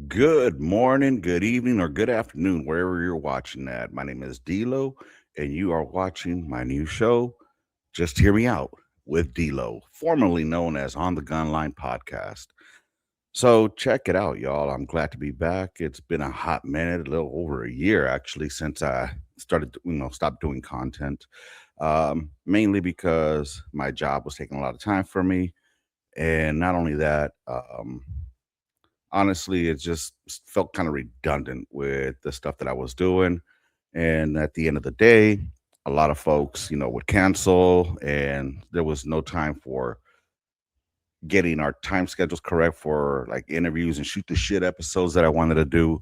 Good morning, good evening, or good afternoon, wherever you're watching that. My name is D'Lo, and you are watching my new show, Just Hear Me Out with D'Lo, formerly known as On the Gun Line Podcast. So check it out, y'all. I'm glad to be back. It's been a hot minute, a little over a year actually, since I started, stopped doing content. Mainly because my job was taking a lot of time for me, and not only that. Honestly, it just felt kind of redundant with the stuff that I was doing. And at the end of the day, a lot of folks, would cancel, and there was no time for getting our time schedules correct for like interviews and shoot the shit episodes that I wanted to do.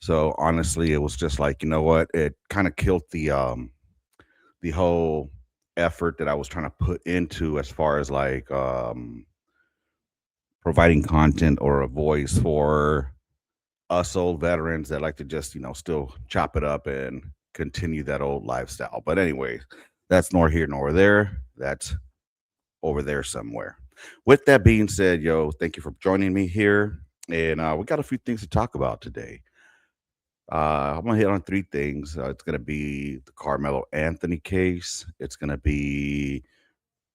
So honestly, it was just like, you know what? It kind of killed the whole effort that I was trying to put into as far as like providing content or a voice for us old veterans that like to just still chop it up and continue that old lifestyle. But anyway, that's nor here nor there. That's over there somewhere. With that being said, yo, thank you for joining me here, and we got a few things to talk about today. I'm gonna hit on three things. It's gonna be the Carmelo Anthony case. It's gonna be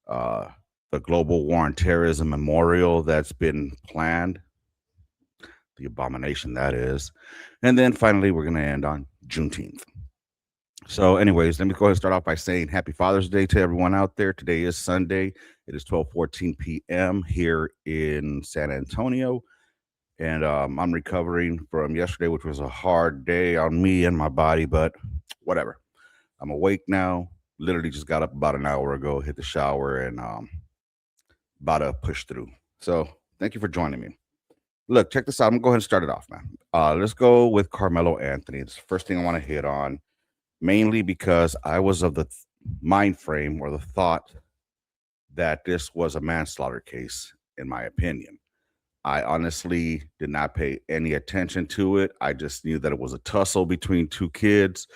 uh, the global war on terrorism memorial that's been planned, the abomination that is. And then finally, we're going to end on Juneteenth. So, anyways, let me go ahead and start off by saying Happy Father's Day to everyone out there. Today is Sunday. It is 12:14 p.m. here in San Antonio. And I'm recovering from yesterday, which was a hard day on me and my body, but whatever. I'm awake now. Literally just got up about an hour ago, hit the shower, and about to push through. So, thank you for joining me. Look, check this out. I'm gonna go ahead and start it off, man. Let's go with Carmelo Anthony. It's the first thing I want to hit on, mainly because I was of the mind frame or the thought that this was a manslaughter case, in my opinion. I honestly did not pay any attention to it. I just knew that it was a tussle between two kids.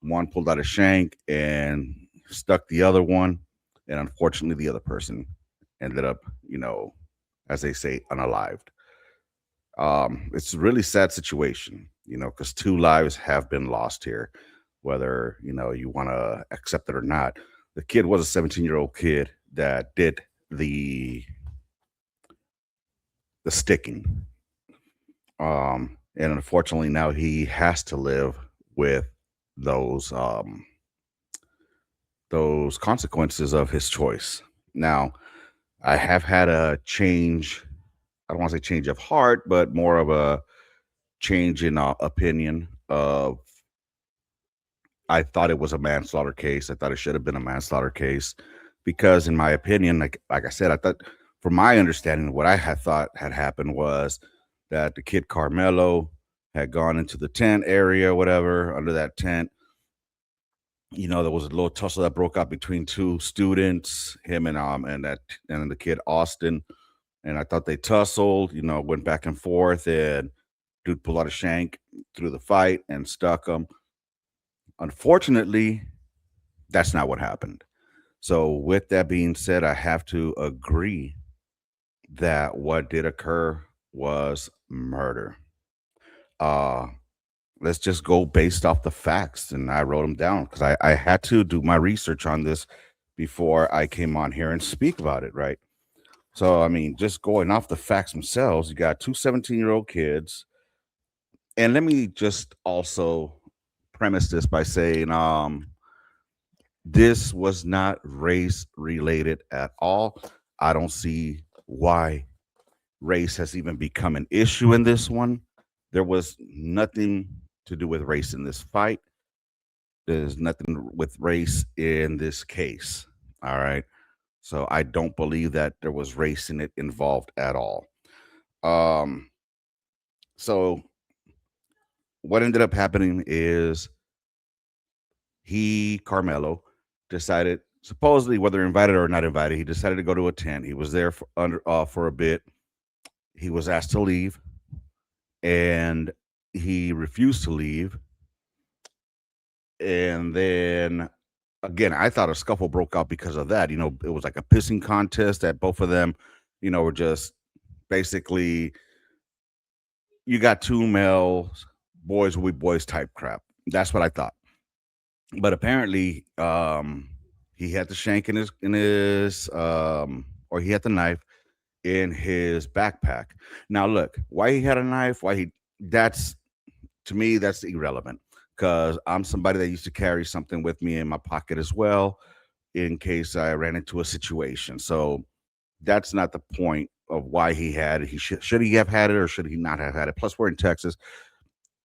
One pulled out a shank and stuck the other one, and unfortunately, the other person ended up, as they say, unalived. It's a really sad situation, because two lives have been lost here, whether you want to accept it or not. The kid was a 17-year-old kid that did the the sticking, and unfortunately now he has to live with those those consequences of his choice. Now, I have had a change. I don't want to say change of heart, but more of a change in opinion of I thought it was a manslaughter case. I thought it should have been a manslaughter case because, in my opinion, like I said, I thought, from my understanding, what I had thought had happened was that the kid Carmelo had gone into the tent area, whatever, under that tent. There was a little tussle that broke out between two students, him and the kid Austin, and I thought they tussled. Went back and forth, and dude pulled out a shank through the fight and stuck him. Unfortunately, that's not what happened. So, with that being said, I have to agree that what did occur was murder. Uh, let's just go based off the facts. And I wrote them down because I had to do my research on this before I came on here and speak about it, right? So, I mean, just going off the facts themselves, you got two 17-year-old kids. And let me just also premise this by saying, this was not race related at all. I don't see why race has even become an issue in this one. There was nothing to do with race in this fight. There's nothing with race in this case. All right. So I don't believe that there was race in it involved at all. Um, so what ended up happening is Carmelo, decided, supposedly whether invited or not invited, he decided to go to a tent. He was there for a bit. He was asked to leave, and he refused to leave. And then again, I thought a scuffle broke out because of that. It was like a pissing contest that both of them, were just basically, you got two males, boys will be boys type crap. That's what I thought. But apparently, he had the shank in his or he had the knife in his backpack. Now, look, why he had a knife, that's to me, that's irrelevant because I'm somebody that used to carry something with me in my pocket as well in case I ran into a situation. So that's not the point of why he had it. Should he have had it or should he not have had it? Plus, we're in Texas.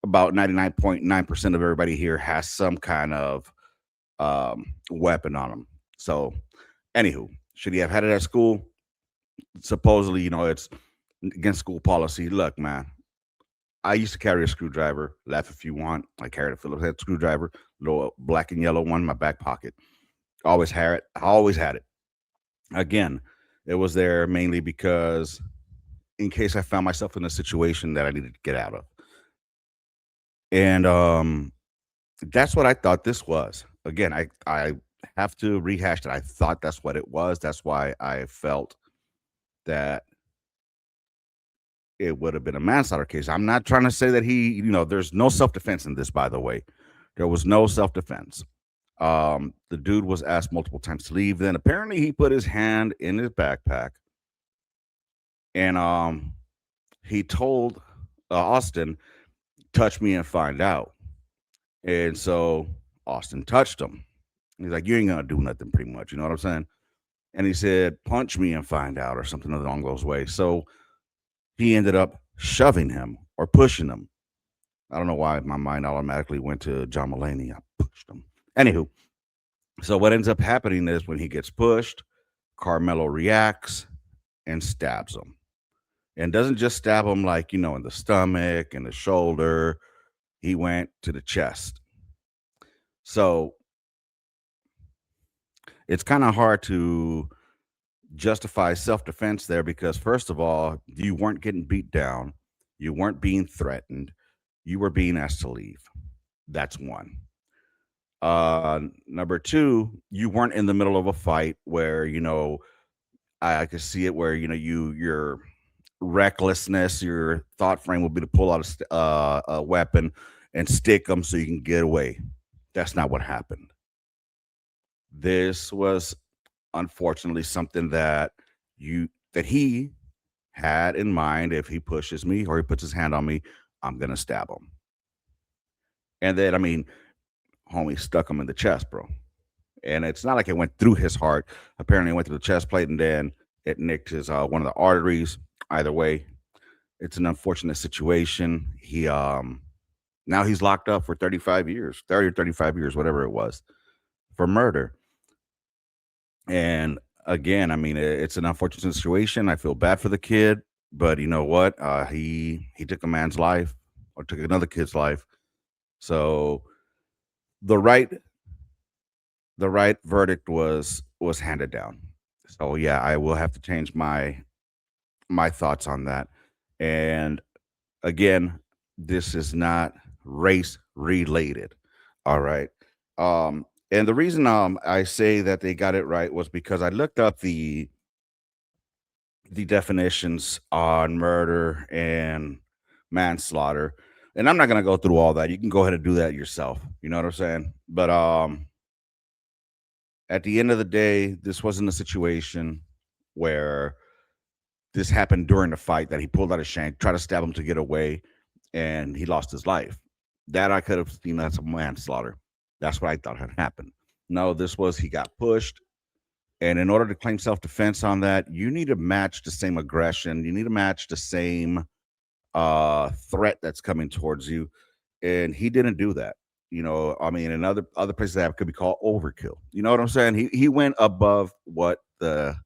About 99.9% of everybody here has some kind of weapon on them. So, anywho, should he have had it at school? Supposedly, it's against school policy. Look, man, I used to carry a screwdriver. Laugh if you want. I carried a Phillips head screwdriver, little black and yellow one in my back pocket. Always had it. I always had it. Again, it was there mainly because in case I found myself in a situation that I needed to get out of. And that's what I thought this was. Again, I have to rehash that. I thought that's what it was. That's why I felt that it would have been a manslaughter case. I'm not trying to say that there's no self defense in this, by the way. There was no self defense. The dude was asked multiple times to leave. Then apparently he put his hand in his backpack and he told Austin, touch me and find out. And so Austin touched him. He's like, you ain't gonna do nothing, pretty much. You know what I'm saying? And he said, punch me and find out, or something along those ways. So he ended up shoving him or pushing him. I don't know why my mind automatically went to John Mulaney. I pushed him. Anywho, so what ends up happening is when he gets pushed, Carmelo reacts and stabs him. And doesn't just stab him like, in the stomach and the shoulder. He went to the chest. So it's kind of hard to justify self defense there because, first of all, you weren't getting beat down, you weren't being threatened, you were being asked to leave. That's one. Number two, you weren't in the middle of a fight where I could see it where your recklessness, your thought frame would be to pull out a weapon and stick them so you can get away. That's not what happened. This was unfortunately something that he had in mind. If he pushes me or he puts his hand on me, I'm gonna stab him. And then, I mean, homie stuck him in the chest, bro. And it's not like it went through his heart. Apparently, it went through the chest plate, and then it nicked his one of the arteries. Either way, it's an unfortunate situation. He now he's locked up for 35 years, 30 or 35 years, whatever it was, for murder. And again, I mean, it's an unfortunate situation. I feel bad for the kid, but you know what? He took a man's life or took another kid's life. So the right the right verdict was handed down. So yeah, I will have to change my thoughts on that. And again, this is not race related. All right. And the reason I say that they got it right was because I looked up the definitions on murder and manslaughter. And I'm not gonna go through all that. You can go ahead and do that yourself. You know what I'm saying? But at the end of the day, this wasn't a situation where this happened during the fight that he pulled out a shank, tried to stab him to get away, and he lost his life. That I could have seen as a manslaughter. That's what I thought had happened. No, this was he got pushed. And in order to claim self defense on that, you need to match the same aggression. You need to match the same threat that's coming towards you. And he didn't do that. I mean, in other places that could be called overkill. You know what I'm saying? He went above what the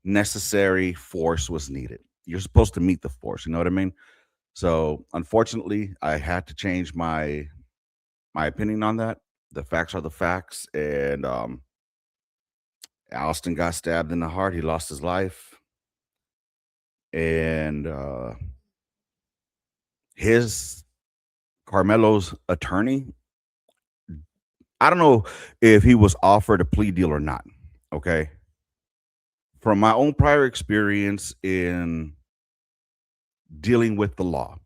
necessary force was needed. You're supposed to meet the force. You know what I mean? So unfortunately, I had to change my opinion on that. The facts are the facts, and Alston got stabbed in the heart. He lost his life, and his Carmelo's attorney. I don't know if he was offered a plea deal or not. Okay, from my own prior experience in dealing with the law,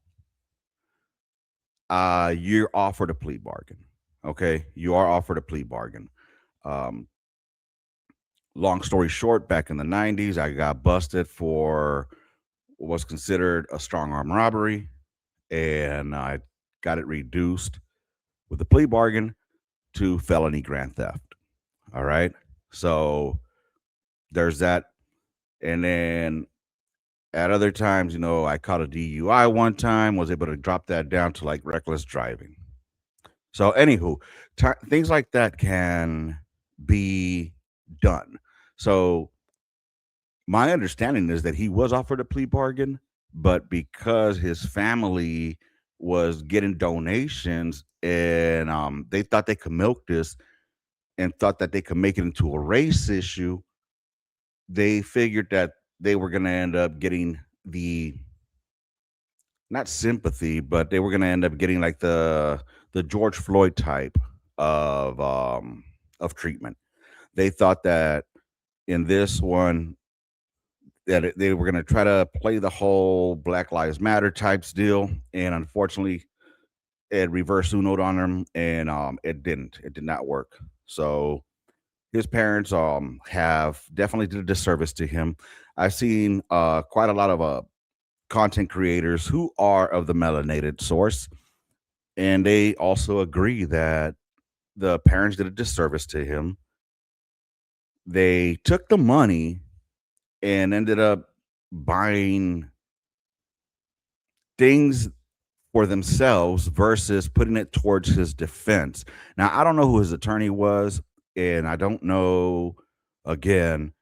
you're offered a plea bargain. Okay, you are offered a plea bargain. Um, Long story short, back in the '90s, I got busted for what was considered a strong arm robbery, and I got it reduced with a plea bargain to felony grand theft. All right, so there's that, and then at other times, I caught a DUI one time, was able to drop that down to like reckless driving. So, anywho, things like that can be done. So, my understanding is that he was offered a plea bargain, but because his family was getting donations and they thought they could milk this and thought that they could make it into a race issue, they figured that they were going to end up getting the not sympathy, but they were going to end up getting like the George Floyd type of treatment. They thought that in this one that they were going to try to play the whole Black Lives Matter types deal, and unfortunately, it reversed Uno on them, and it didn't. It did not work. So his parents have definitely did a disservice to him. I've seen quite a lot of content creators who are of the melanated source, and they also agree that the parents did a disservice to him. They took the money and ended up buying things for themselves versus putting it towards his defense. Now, I don't know who his attorney was, and I don't know again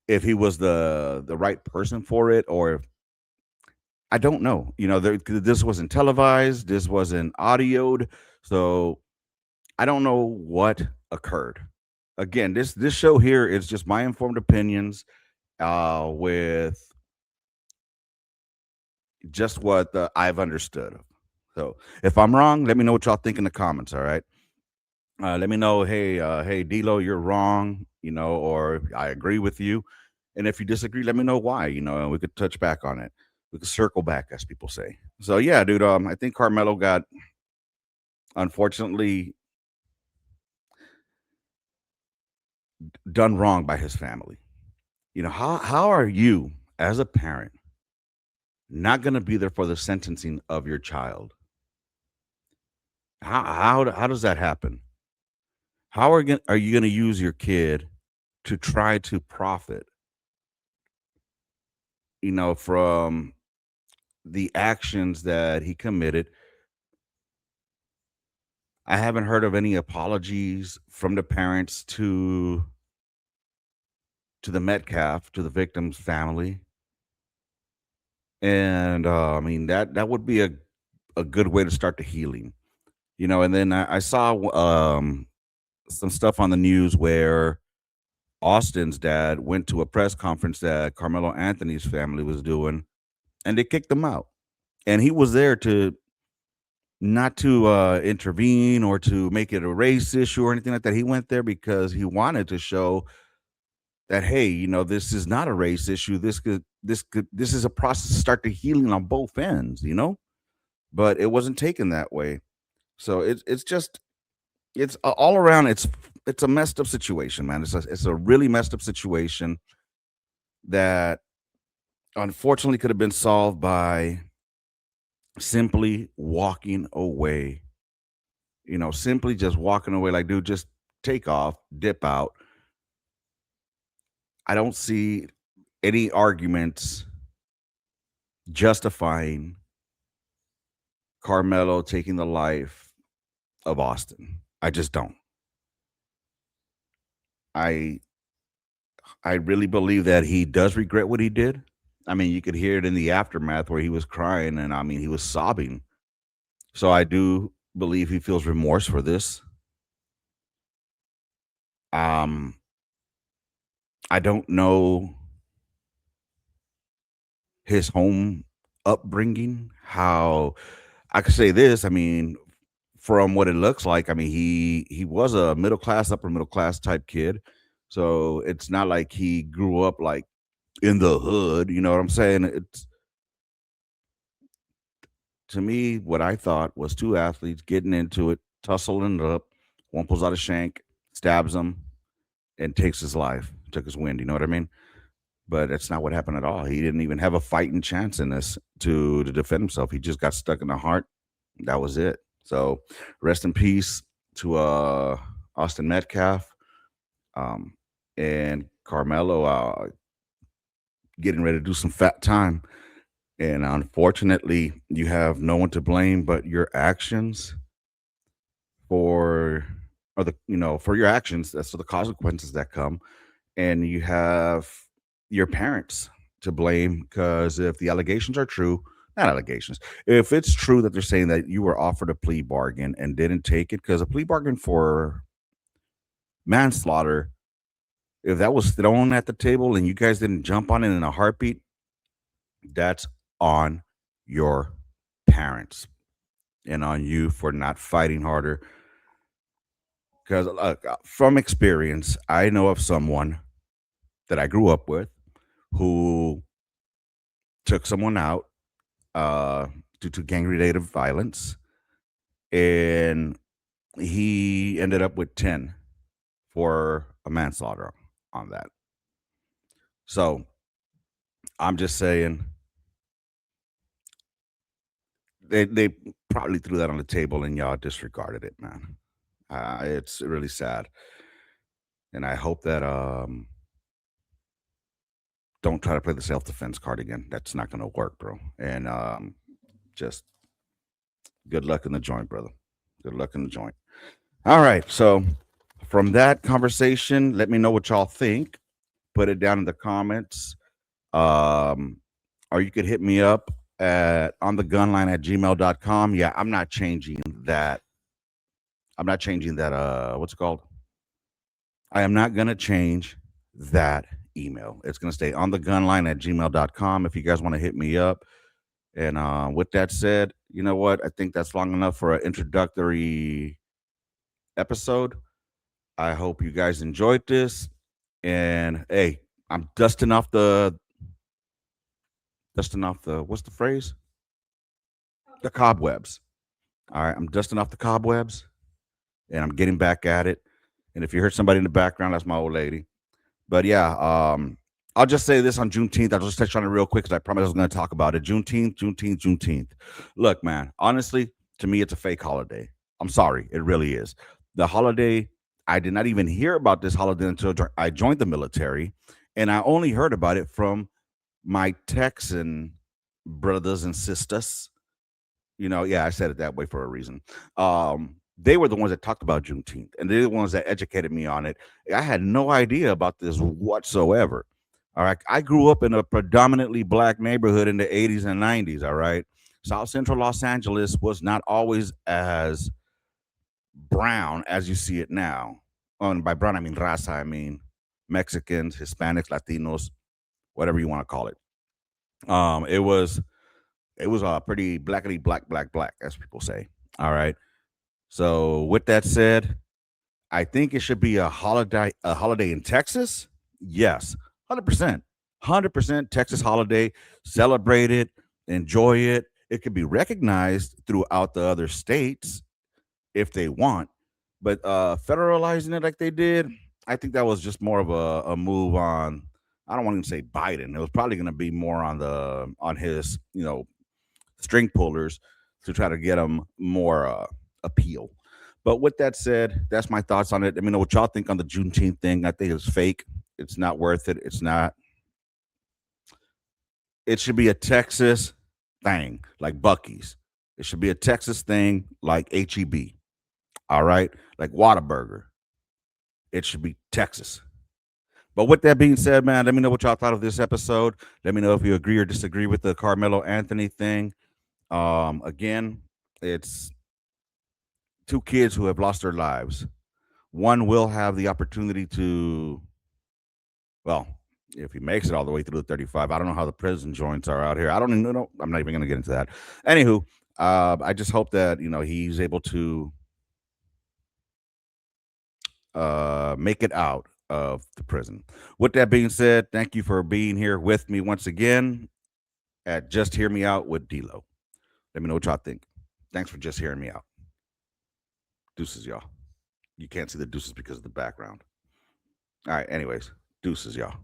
if he was the right person for it or if I don't know. This wasn't televised, this wasn't audioed, so I don't know what occurred. Again, this show here is just my informed opinions with just what I've understood. So if I'm wrong, let me know what y'all think in the comments. All right. Let me know, hey, D'Lo, you're wrong, or I agree with you. And if you disagree, let me know why, and we could touch back on it. We could circle back, as people say. So yeah, dude, I think Carmelo got unfortunately done wrong by his family. How are you as a parent not going to be there for the sentencing of your child? How does that happen? How are you going to use your kid to try to profit, from the actions that he committed? I haven't heard of any apologies from the parents to the Metcalf, to the victim's family. And I mean that would be a good way to start the healing. And then I saw some stuff on the news where Austin's dad went to a press conference that Carmelo Anthony's family was doing, and they kicked him out. And he was there to not to intervene or to make it a race issue or anything like that. He went there because he wanted to show that, hey, this is not a race issue. This is a process to start the healing on both ends. But it wasn't taken that way. So it's just all around. It's a messed up situation, man. It's a really messed up situation that unfortunately could have been solved by simply walking away. Simply just walking away, like, dude, just take off, dip out. I don't see any arguments justifying Carmelo taking the life of Austin. I just don't. I I really believe that he does regret what he did. I mean, you could hear it in the aftermath where he was crying and I mean, he was sobbing. So I do believe he feels remorse for this. Um I don't know his home upbringing, how I could say this, I mean, from what it looks like, I mean, he was a middle class, upper middle class type kid. So it's not like he grew up like in the hood, you know what I'm saying? To me, what I thought was two athletes getting into it, tussling it up. One pulls out a shank, stabs him, and takes his life, took his wind. You know what I mean? But that's not what happened at all. He didn't even have a fighting chance in this to defend himself. He just got stuck in the heart. That was it. So rest in peace to Austin Metcalf, um, and Carmelo getting ready to do some fat time. And unfortunately, you have no one to blame but your actions for, or the, for your actions. That's the consequences that come. And you have your parents to blame because if the allegations are true, not allegations, if it's true that they're saying that you were offered a plea bargain and didn't take it, because a plea bargain for manslaughter, if that was thrown at the table and you guys didn't jump on it in a heartbeat, that's on your parents and on you for not fighting harder. Because from experience, I know of someone that I grew up with who took someone out uh, due to gang related violence, and he ended up with 10 for a manslaughter on that. So I'm just saying they probably threw that on the table and y'all disregarded it, man. It's really sad, and I hope that don't try to play the self defense card again. That's not going to work, bro. And just good luck in the joint, brother. Good luck in the joint. All right. So from that conversation, let me know what y'all think. Put it down in the comments. Um, or you could hit me up at onthegunline@gmail.com. Yeah, I'm not changing that. I'm not changing that. What's it called? I am not going to change that email. It's going to stay on the gunline@gmail.com if you guys want to hit me up. And with that said, you know what? I think that's long enough for an introductory episode. I hope you guys enjoyed this. And hey, I'm dusting off the what's the phrase? The cobwebs. All right, I'm dusting off the cobwebs and I'm getting back at it. And if you heard somebody in the background, that's my old lady. But yeah, I'll just say this on Juneteenth. I'll just touch on it real quick because I promised I was going to talk about it. Juneteenth. Look, man, honestly, to me, it's a fake holiday. I'm sorry, it really is. The holiday, I did not even hear about this holiday until I joined the military, and I only heard about it from my Texan brothers and sisters. Yeah, I said it that way for a reason. They were the ones that talked about Juneteenth, and they're the ones that educated me on it. I had no idea about this whatsoever. All right, I grew up in a predominantly black neighborhood in the 80s and 90s. All right, South Central Los Angeles was not always as brown as you see it now. And by brown, I mean raza. I mean Mexicans, Hispanics, Latinos, whatever you want to call it. It was a pretty blackety black, as people say. All right. So with that said, I think it should be a holiday in Texas. Yes, 100%. 100% Texas holiday. Celebrate it, enjoy it. It could be recognized throughout the other states if they want. But federalizing it like they did, I think that was just more of a move on. I don't want to say Biden. It was probably going to be more on his string pullers to try to get him more appeal. But with that said, that's my thoughts on it. Let me know what y'all think on the Juneteenth thing. I think it's fake. It's not worth it. It's not. It should be a Texas thing like Bucky's. It should be a Texas thing like HEB. All right, like Whataburger. It should be Texas. But with that being said, man, let me know what y'all thought of this episode. Let me know if you agree or disagree with the Carmelo Anthony thing. Again, it's two kids who have lost their lives. One will have the opportunity to, well, if he makes it all the way through the 35, I don't know how the prison joints are out here. I don't even know. I'm not even going to get into that. Anywho, I just hope that he's able to make it out of the prison. With that being said, thank you for being here with me once again at Just Hear Me Out with D-Lo. Let me know what y'all think. Thanks for just hearing me out. Deuces, y'all. You can't see the deuces because of the background. All right, anyways, deuces, y'all.